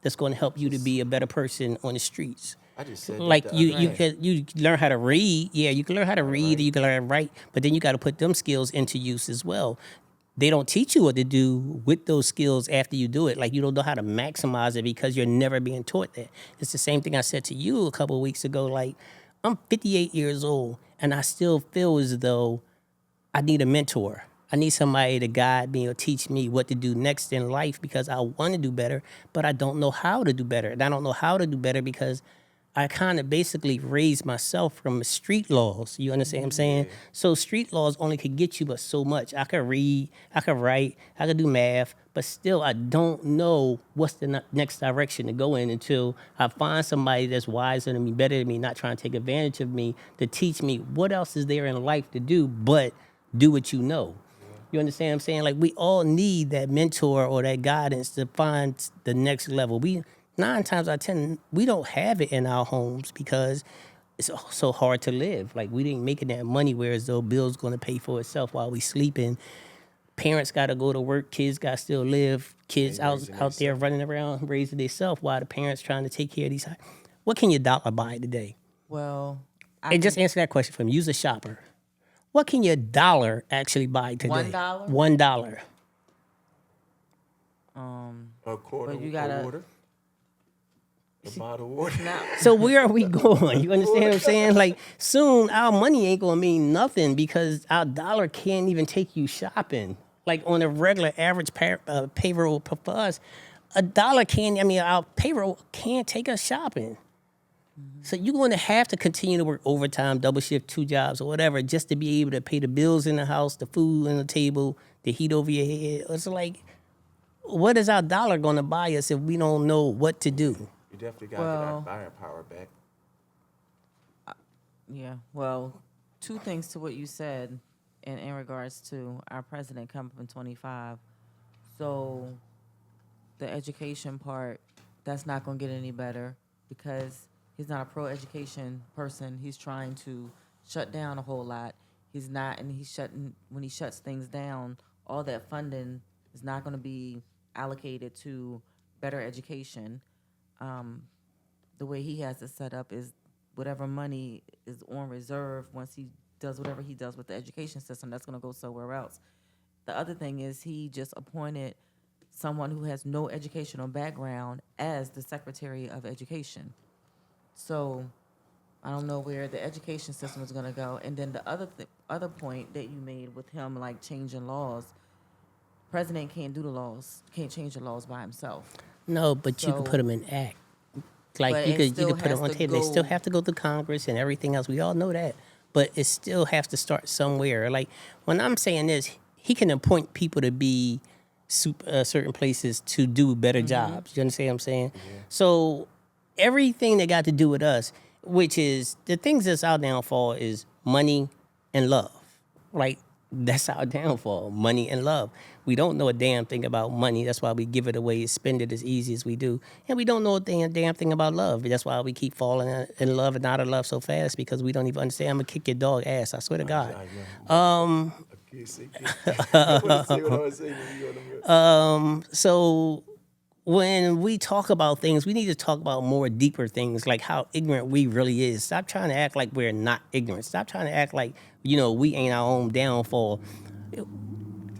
that's going to help you to be a better person on the streets. I just said that Like the you, other you day. can learn how to read. Yeah, you can learn how to read, right. or you can learn how to write, but then you got to put them skills into use as well. They don't teach you what to do with those skills after you do it. Like you don't know how to maximize it because you're never being taught that. It's the same thing I said to you a couple of weeks ago. Like I'm 58 years old and I still feel as though I need a mentor. I need somebody to guide me or teach me what to do next in life because I want to do better, but I don't know how to do better. And I don't know how to do better because I kind of basically raised myself from street laws. You understand what I'm saying? Yeah. So street laws only could get you but so much. I could read, I could write, I could do math, but still I don't know what's the next direction to go in until I find somebody that's wiser than me, better than me, not trying to take advantage of me, to teach me what else is there in life to do but do what you know. You understand what I'm saying? Like we all need that mentor or that guidance to find the next level. We 9 times out of 10 we don't have it in our homes because it's so hard to live. Like we didn't making that money, whereas though bills going to pay for itself while we sleeping. Parents got to go to work. Kids got to still live. Kids They out raising out there themselves. running around raising themselves while the parents trying to take care of these. What can your dollar buy today? Well, I And can just answer that question for me. Use a shopper. What can your dollar actually buy today? $1? $1. A quarter But you of gotta water. A bottle of water. now. So where are we going? You understand what I'm saying? Like soon our money ain't gonna mean nothing because our dollar can't even take you shopping. Like on a regular average payroll for us, a dollar can't. I mean, our payroll can't take us shopping. So you're going to have to continue to work overtime, double shift, 2 jobs or whatever, just to be able to pay the bills in the house, the food on the table, the heat over your head. It's like, what is our dollar going to buy us if we don't know what to do? You definitely gotta get our Well- buying power back. Yeah. Well, two things to what you said in regards to our president coming up in 25. So the education part, that's not going to get any better because he's not a pro-education person. He's trying to shut down a whole lot. He's not, and when he shuts things down, all that funding is not going to be allocated to better education. The way he has it set up is whatever money is on reserve once he does whatever he does with the education system, that's going to go somewhere else. The other thing is he just appointed someone who has no educational background as the Secretary of Education. So I don't know where the education system is going to go. And then the other point that you made with him, like changing laws, president can't do the laws, can't change the laws by himself. No, but you can So- put them in act. Like But you it could still put them has on to table. They still go- have to go through Congress and everything else. We all know that, but it still has to start somewhere. Like when I'm saying this, he can appoint people to be certain places to do better jobs. You understand what I'm saying? So everything that got to do with us, which is the things that's our downfall, is money and love. Like that's our downfall, money and love. We don't know a damn thing about money. That's why we give it away, spend it as easy as we do. And we don't know a damn thing about love. That's why we keep falling in love and out of love so fast because we don't even understand. I'm going to kick your dog ass. I swear to God. Okay, say I want to say what I was saying when you on the So when we talk about things, we need to talk about more deeper things, like how ignorant we really is. Stop trying to act like we're not ignorant. Stop trying to act like, we ain't our own downfall.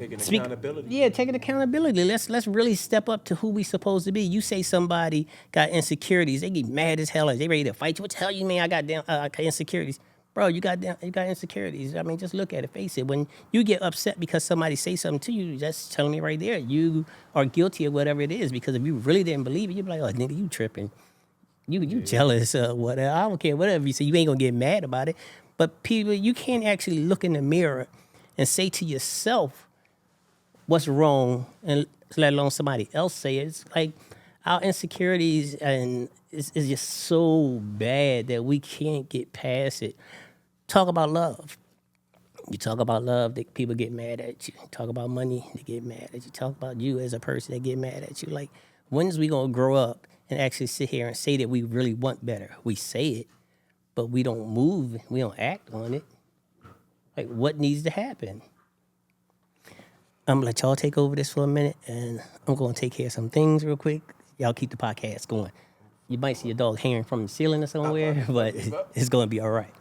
taking accountability. Yeah, taking accountability. Let's really step up to who we supposed to be. You say somebody got insecurities, they get mad as hell. They ready to fight you. What the hell you mean I got insecurities? Bro, you got insecurities. I mean, just look at it, face it. When you get upset because somebody say something to you, that's telling me right there you are guilty of whatever it is. Because if you really didn't believe it, you'd be like, oh, nigga, you tripping. You jealous or whatever. I don't care, whatever you say. You ain't gonna get mad about it. But people, you can't actually look in the mirror and say to yourself what's wrong, and let alone somebody else say it. It's like our insecurities and is just so bad that we can't get past it. Talk about love. You talk about love, people get mad at you. Talk about money, they get mad at you. Talk about you as a person, they get mad at you. Like, when is we gonna grow up and actually sit here and say that we really want better? We say it, but we don't move, we don't act on it. Like, what needs to happen? I'm gonna let y'all take over this for a minute, and I'm gonna take care of some things real quick. y'all keep the podcast going. You might see a dog hanging from the ceiling or somewhere, but up. it's going to be all right.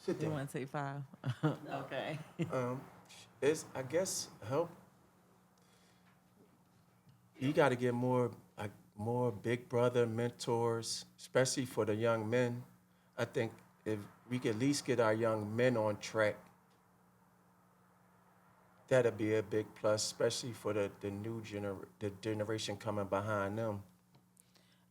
Sit You down. want to take 5? Okay. It's, I guess, help. You got to get more big brother mentors, especially for the young men. I think if we could at least get our young men on track, that'd be a big plus, especially for the generation coming behind them.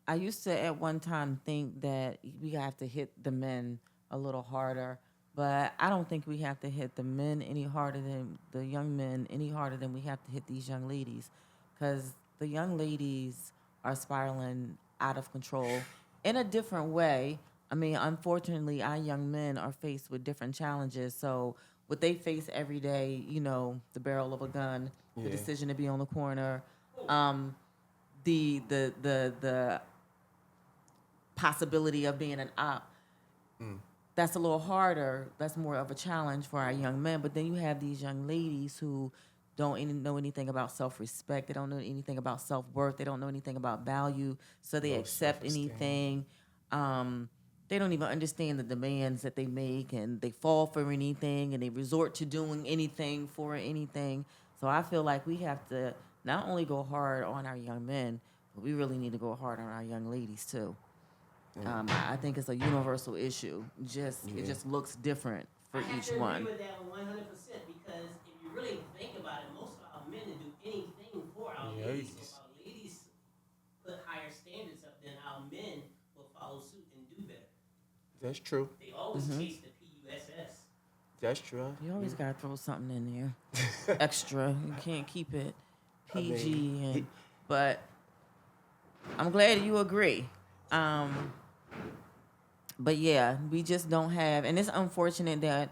I used to at one time think that we have to hit the men a little harder, but I don't think we have to hit the men any harder than the young men any harder than we have to hit these young ladies, because the young ladies are spiraling out of control in a different way. I mean, unfortunately, our young men are faced with different challenges. So what they face every day, the barrel of a gun, the Yeah. decision to be on the corner, the possibility of being an op. That's a little harder. That's more of a challenge for our young men. But then you have these young ladies who don't know anything about self-respect. They don't know anything about self-worth. They don't know anything about value. So they Low accept self-esteem. anything. They don't even understand the demands that they make, and they fall for anything, and they resort to doing anything for anything. So I feel like we have to not only go hard on our young men, but we really need to go hard on our young ladies too. I think it's a universal issue. It just looks different for each one. with that 100% because if you really think about it, most of our men do anything for our ladies. So if our ladies put higher standards up, then our men will follow suit and do better. That's true. They always chase the PUSS. That's true. You always gotta throw something in there, extra. You can't keep it PG. mean, But I'm glad you agree. But yeah, we just don't have, and it's unfortunate that,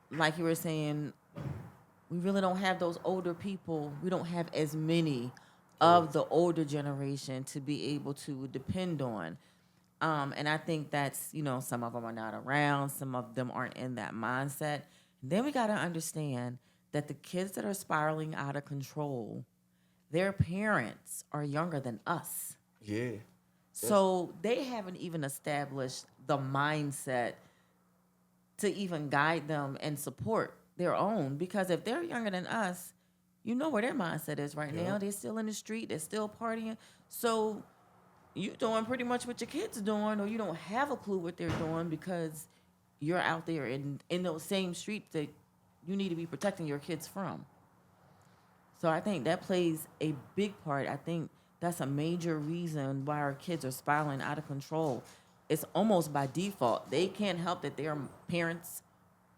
like you were saying, we really don't have those older people. We don't have as many of the older generation to be able to depend on. And I think that's, some of them are not around. Some of them aren't in that mindset. Then we got to understand that the kids that are spiraling out of control, their parents are younger than us. Yeah. So they haven't even established the mindset to even guide them and support their own. Because if they're younger than us, you know where their mindset is right now. They're still in the street. They're still partying. So you doing pretty much what your kids are doing, or you don't have a clue what they're doing because you're out there in those same streets that you need to be protecting your kids from. So I think that plays a big part. I think that's a major reason why our kids are spiraling out of control. It's almost by default. They can't help that their parents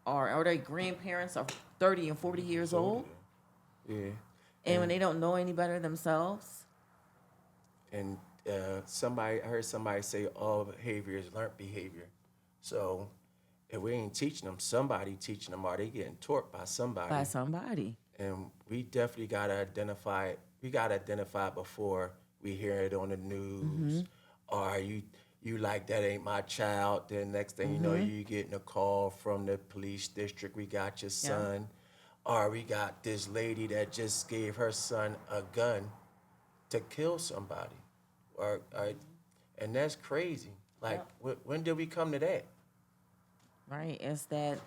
or their grandparents are 30 and 40 years old. Yeah. And when they don't know any better themselves. And I heard somebody say all behavior is learned behavior. So if we ain't teaching them, somebody teaching them, or they getting taught by somebody. By somebody. And we definitely gotta identify it. We gotta identify it before we hear it on the news. Or you like, that ain't my child. Then next thing you know, you getting a call from the police district. We got your son. Or we got this lady that just gave her son a gun to kill somebody. And that's crazy. Like, when did we come to that? Right. It's that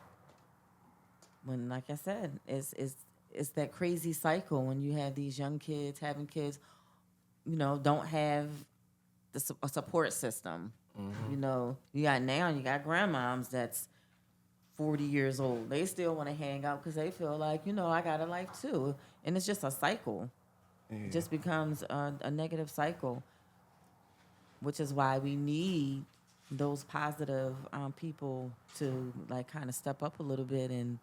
when, like I said, it's that crazy cycle when you have these young kids having kids, don't have a support system. You got grandmoms that's 40 years old. They still want to hang out because they feel like, I got a life too. And it's just a cycle. It just becomes a negative cycle, which is why we need those positive people to kind of step up a little bit and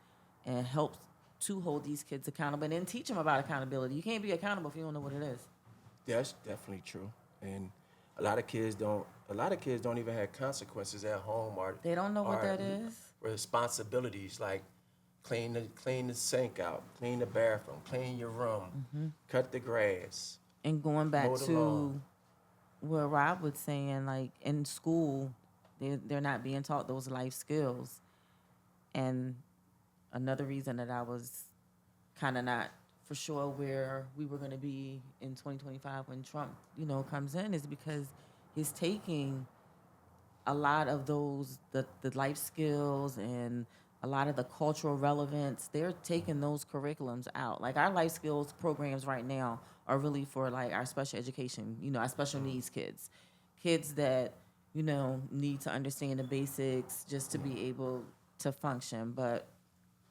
help to hold these kids accountable and then teach them about accountability. You can't be accountable if you don't know what it is. That's definitely true. And a lot of kids don't even have consequences at home, or They don't know what or that is. responsibilities like clean the sink out, clean the bathroom, clean your room, cut the grass. And going back Mow the to lawn. what Rob was saying, like in school, they're not being taught those life skills. And another reason that I was kind of not for sure where we were going to be in 2025 when Trump, comes in, is because he's taking a lot of those the life skills and a lot of the cultural relevance. They're taking those curriculums out. Like our life skills programs right now are really for like our special education, our special needs kids that need to understand the basics just to be able to function. But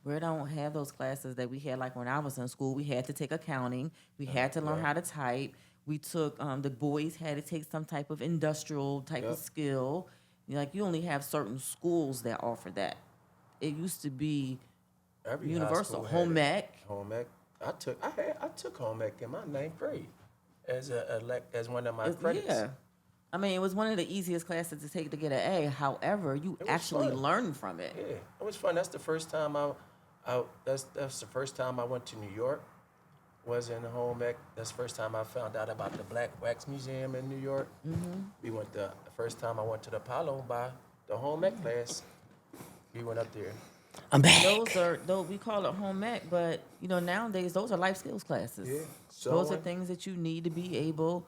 we don't have those classes that we had. Like when I was in school, we had to take accounting, we had to learn how to type. We took the boys had to take some type of industrial type of skill. Like you only have certain schools that offer that. It used to be Every high universal. school had Home it. ec. Home ec. I took home ec in my ninth grade as as one of my credits. Yeah. I mean, it was one of the easiest classes to take to get an A. However, you was actually fun. learn from it. Yeah, it was fun. That's the first time that's the first time I went to New York. Was in home ec. That's the first time I found out about the Black Wax Museum in New York. We went the first time I went to the Apollo by the home ec class. We went up there. I'm back. Though we call it home ec, but nowadays those are life skills classes. Yeah. Those are Sewing. things that you need to be able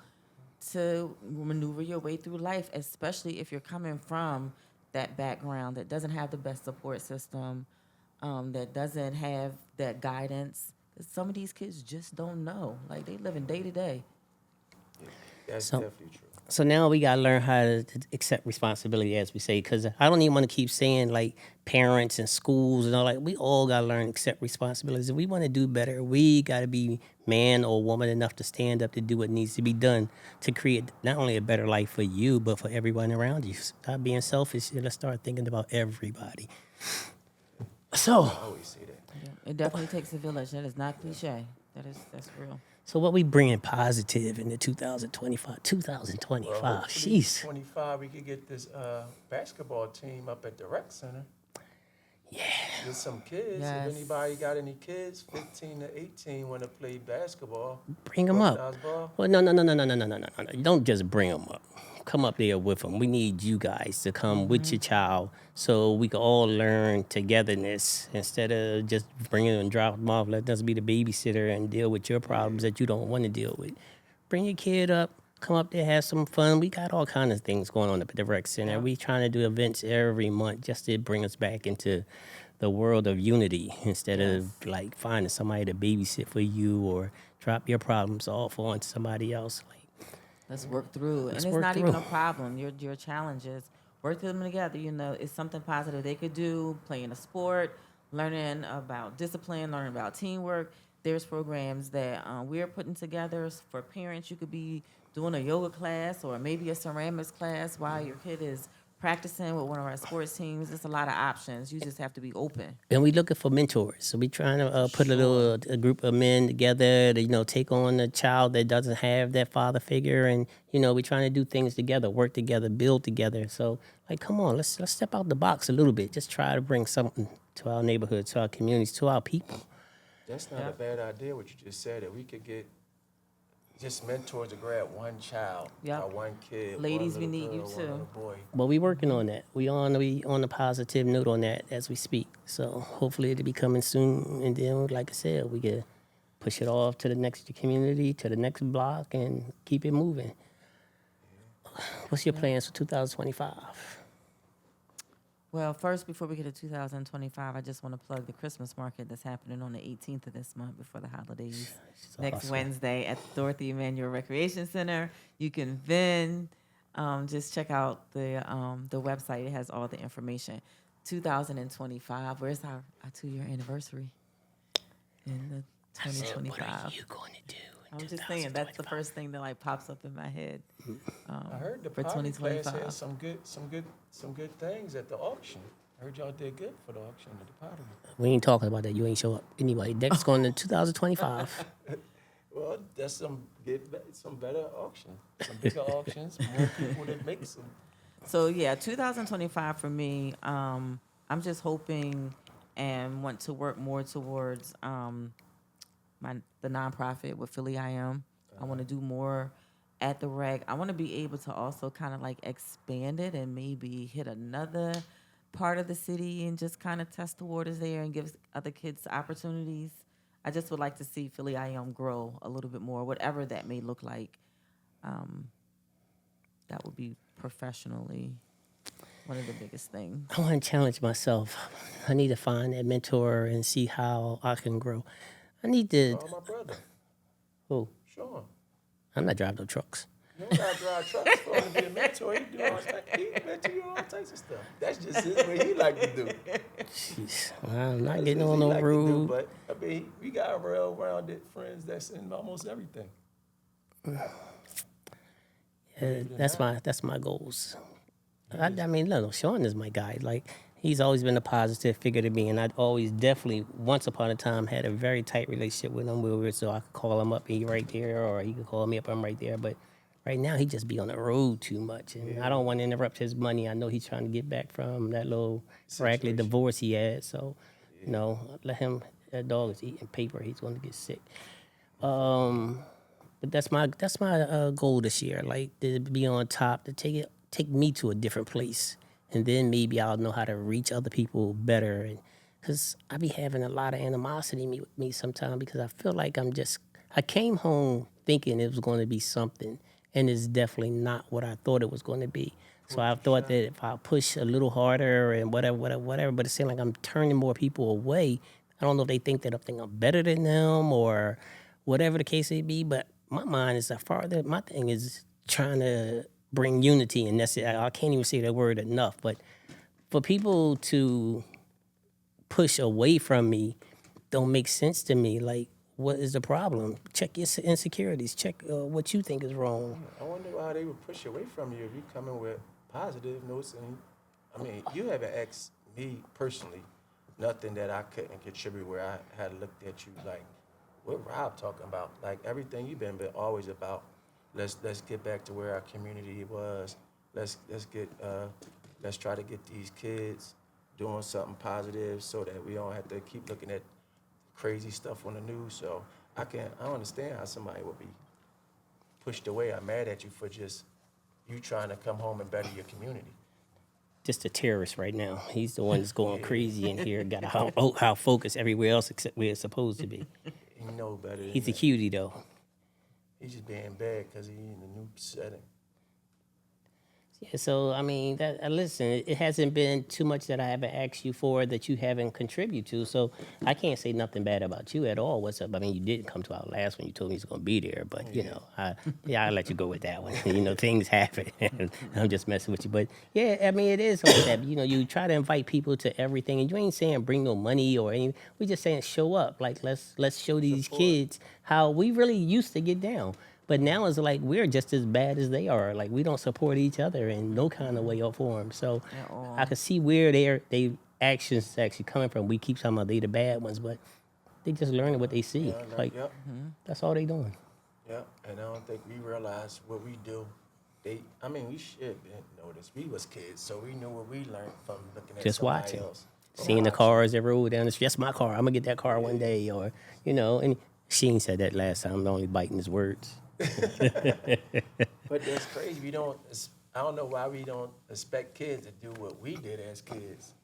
to maneuver your way through life, especially if you're coming from that background that doesn't have the best support system, that doesn't have that guidance. Some of these kids just don't know. Like they living day to day. That's So- definitely true. So now we gotta learn how to accept responsibility, as we say, because I don't even want to keep saying like parents and schools and all that. We all gotta learn to accept responsibilities. If we want to do better, we gotta be man or woman enough to stand up to do what needs to be done to create not only a better life for you, but for everyone around you. Stop being selfish and let's start thinking about everybody. So, I always say that. Yeah. It definitely takes a village. That is not cliche. That's real. so what we bringing positive in the 2025? 2025. Well, hopefully Jeez. 25, we could get this basketball team up at the rec center. Yeah. Get some kids. Yes. If anybody got any kids, 15 to 18, want to play basketball, Bring them up. organized ball, Well, no. Don't just bring them up. Come up there with them. We need you guys to come with your child so we can all learn togetherness instead of just bringing them and dropping them off. Let us be the babysitter and deal with your problems that you don't want to deal with. Bring your kid up. Come up there, have some fun. We got all kinds of things going on up at the rec center. We trying to do events every month just to bring us back into the world of unity instead of like finding somebody to babysit for you or drop your problems off on somebody else. Like, Let's work through. And it's work not even through. a problem. Your challenges. Work through them together. It's something positive they could do, playing a sport, learning about discipline, learning about teamwork. There's programs that we're putting together for parents. You could be doing a yoga class or maybe a ceramics class while your kid is practicing with one of our sports teams. There's a lot of options. You just have to be open. and we looking for mentors. So we trying to put a group of men together to take on a child that doesn't have that father figure, and we trying to do things together, work together, build together. So like, come on, let's step out the box a little bit. Just try to bring something to our neighborhood, to our communities, to our people. that's not a bad idea what you just said, that we could get just mentors to grab one child Yep. or one kid. Ladies, one we little need you girl, too. One little boy. But we working on that. We on a positive note on that as we speak. So hopefully it'll be coming soon. And then, like I said, we can push it off to the next community, to the next block, and keep it moving. What's your plans for 2025? Well, first, before we get to 2025, I just want to plug the Christmas market that's happening on the 18th of this month before the holidays. Next awesome. Wednesday at the Dorothy Emanuel Recreation Center. You can VIN. Just check out the website. It has all the information. 2025. Where's our 2-year anniversary? In the What are 2025. you going to do? in I'm just saying that's the 2025? first thing that like pops up in my head. I heard the For pottery class 2025. had some good things at the auction. I heard y'all did good for the auction at the pottery. We ain't talking about that. You ain't show up. Anyway, next going to 2025. Well, that's some better auction, some bigger auctions, more people that make some. So yeah, 2025 for me, I'm just hoping and want to work more towards the nonprofit with Philly I Am. I want to do more at the rec. I want to be able to also kind of like expand it and maybe hit another part of the city and just kind of test the waters there and give other kids opportunities. I just would like to see Philly IM grow a little bit more, whatever that may look like. That would be professionally one of the biggest things. I want to challenge myself. I need to find that mentor and see how I can grow. I need to. Oh, my brother, Oh, Sean. I'm not driving no trucks. You don't gotta drive trucks for him to be a mentor. He do all types. He mentor you all types of stuff. That's just what he like to do. Jeez, I'm not That's getting what on he no like to do, road. but I mean, we got well-rounded friends that's in almost everything. That's my goals. I mean, no, Sean is my guy. Like, he's always been a positive figure to me, and I'd always definitely, once upon a time, had a very tight relationship with him, so I could call him up, he right there, or he could call me up, I'm right there. But right now, he just be on the road too much, and I don't want to interrupt his money. I know he's trying to get back from that little raggedy divorce he had, so let him. That dog is eating paper. He's going to get sick. But that's my goal this year, like to be on top, to take me to a different place, and then maybe I'll know how to reach other people better. And because I be having a lot of animosity with me sometimes, because I feel like I came home thinking it was going to be something, and it's definitely not what I thought it was going to be. So I thought that if I push a little harder and whatever, but it seems like I'm turning more people away. I don't know if they think that I think I'm better than them or whatever the case may be, but my mind is my thing is trying to bring unity, and that's it. I can't even say that word enough, but for people to push away from me don't make sense to me. Like, what is the problem? Check your insecurities. Check what you think is wrong. I wonder why they would push away from you if you coming with positive notes. And I mean, you haven't asked me personally nothing that I couldn't contribute where I had looked at you like, what Rob talking about? Like everything you've been always about. Let's get back to where our community was. Let's try to get these kids doing something positive so that we don't have to keep looking at crazy stuff on the news. So I don't understand how somebody would be pushed away. I'm mad at you for just you trying to come home and better your community. Just a terrorist right now. He's the one that's going crazy in here. Got how focused everywhere else except where it's supposed to be. You know better than He's a that. cutie though. He's just being bad because he's in a new setting. Yeah, so I mean, listen, it hasn't been too much that I haven't asked you for that you haven't contributed to. So I can't say nothing bad about you at all. What's up? I mean, you didn't come to our last one. You told me he's going to be there, but I'll let you go with that one. Things happen. I'm just messing with you, but yeah, I mean, it is like that. You try to invite people to everything, and you ain't saying bring no money or anything. We just saying show up. Like let's show these kids how we really used to get down. But now it's like we're just as bad as they are. Like we don't support each other in no kind of way or form. So At all. I can see where they actions actually coming from. We keep talking about they the bad ones, but they just learning what they see. Yep. That's all they doing. Yep. And I don't think we realize what we do. We should know this. We was kids, so we knew what we learned from looking at Just somebody watching. else. Seeing the cars that roll down the street. That's my car. I'm gonna get that car one day, or and Sheen said that last time. I'm only biting his words. But that's crazy. I don't know why we don't expect kids to do what we did as kids.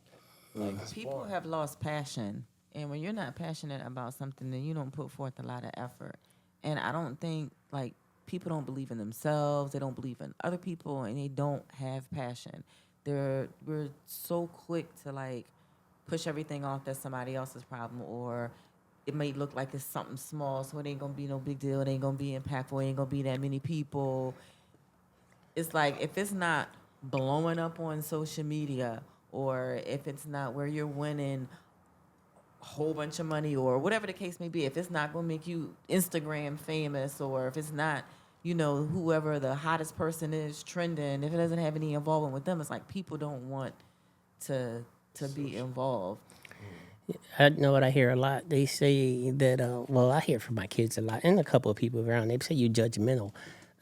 Like it's People boring. have lost passion, and when you're not passionate about something, then you don't put forth a lot of effort. And I don't think like people don't believe in themselves, they don't believe in other people, and they don't have passion. We're so quick to like push everything off that's somebody else's problem, or it may look like it's something small, so it ain't gonna be no big deal. It ain't gonna be impactful. It ain't gonna be that many people. It's like if it's not blowing up on social media, or if it's not where you're winning a whole bunch of money, or whatever the case may be, if it's not gonna make you Instagram famous, or if it's not, whoever the hottest person is trending, if it doesn't have any involvement with them, it's like people don't want to be involved. I know what I hear a lot. They say that, I hear from my kids a lot and a couple of people around. They say you're judgmental.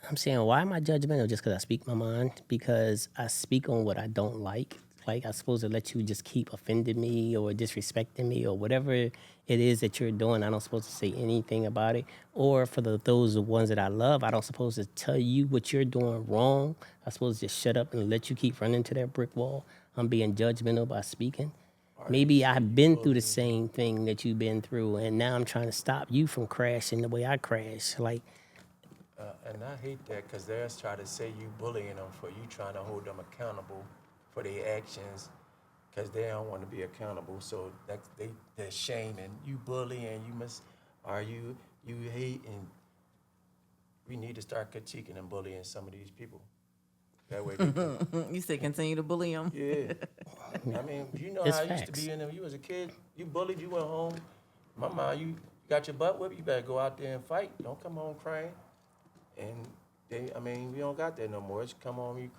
I'm saying, why am I judgmental? Just because I speak my mind? Because I speak on what I don't like. Like, I'm supposed to let you just keep offending me or disrespecting me or whatever it is that you're doing. I don't supposed to say anything about it. Or for those ones that I love, I don't supposed to tell you what you're doing wrong. I'm supposed to just shut up and let you keep running to that brick wall. I'm being judgmental by speaking. maybe I've been through the same thing that you've been through, and now I'm trying to stop you from crashing the way I crash. Like, And I hate that because they're trying to say you bullying them for you trying to hold them accountable for their actions because they don't want to be accountable. So they're shaming you, bullying you you hate, and we need to start critiquing and bullying some of these people. That way, they can, You said continue to bully them. yeah. I mean, you know It's how it used to facts. be in them. You was a kid, you bullied, you went home. Mama, you got your butt whipped. You better go out there and fight. Don't come home crying. And we don't got that no more. It's come home,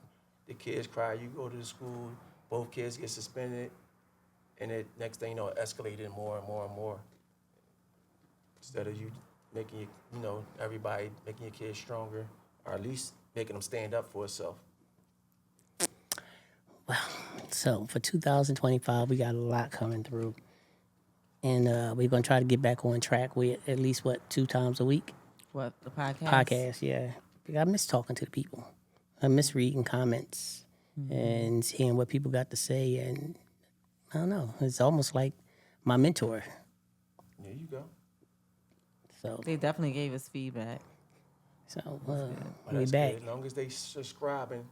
the kids cry, you go to the school, both kids get suspended, and it next thing you know, it escalated more and more and more. Instead of you making everybody making your kids stronger, or at least making them stand up for itself. so for 2025, we got a lot coming through. And we're going to try to get back on track with at least, 2 times a week? What, the podcast? Podcast, yeah. I miss talking to the people. I miss reading comments and hearing what people got to say. And I don't know, it's almost like my mentor. There you go. So, They definitely gave us feedback. Well, we that's back. good. As long as they subscribing.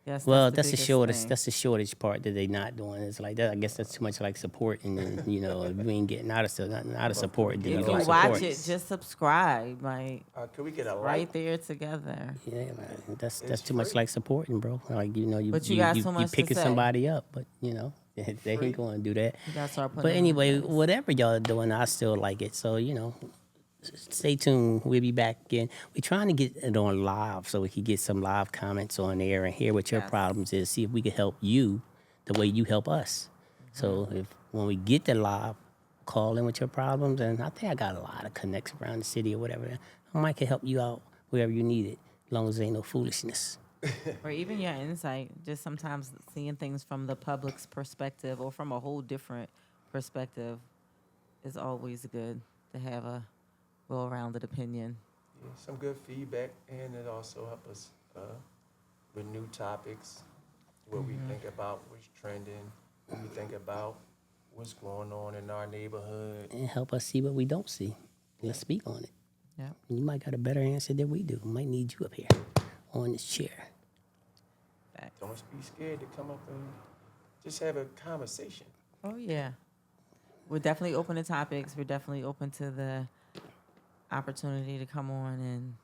Yes, Well, the that's the biggest shortest. thing. That's the shortest part that they not doing. It's like that. I guess that's too much like support, and then, if we ain't getting out of support, then you If don't you support. watch it, just subscribe. Like, Could we get a right like? there together. Yeah, man. That's It's too much free. like supporting, bro. Like you But you got so much to picking say. somebody up, but they Free. ain't going to do that. You gotta start putting But them in anyway, place. whatever y'all are doing, I still like it. So stay tuned. We'll be back again. We're trying to get it on live so we can get some live comments on there and hear what your Yes. problems is. See if we can help you the way you help us. So if when we get the live, call in with your problems, and I think I got a lot of connects around the city or whatever. I might can help you out wherever you need it, as long as there ain't no foolishness. Or even your insight, just sometimes seeing things from the public's perspective or from a whole different perspective is always good to have a well-rounded opinion. Yeah, some good feedback, and it also help us with new topics, what we think about what's trending, what we think about what's going on in our neighborhood. And help us see what we don't see. Let's speak on it. Yeah. You might got a better answer than we do. Might need you up here on this chair. Don't be scared to come up and just have a conversation. Oh yeah. We're definitely open to topics. We're definitely open to the opportunity to come on, and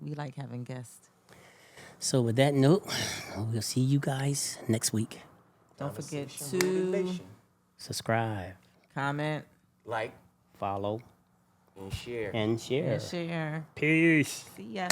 we like having guests. So with that note, we'll see you guys next week. Don't forget Conversation with the to nation. Subscribe, comment Like follow, and share. and share. and share. Peace. See ya.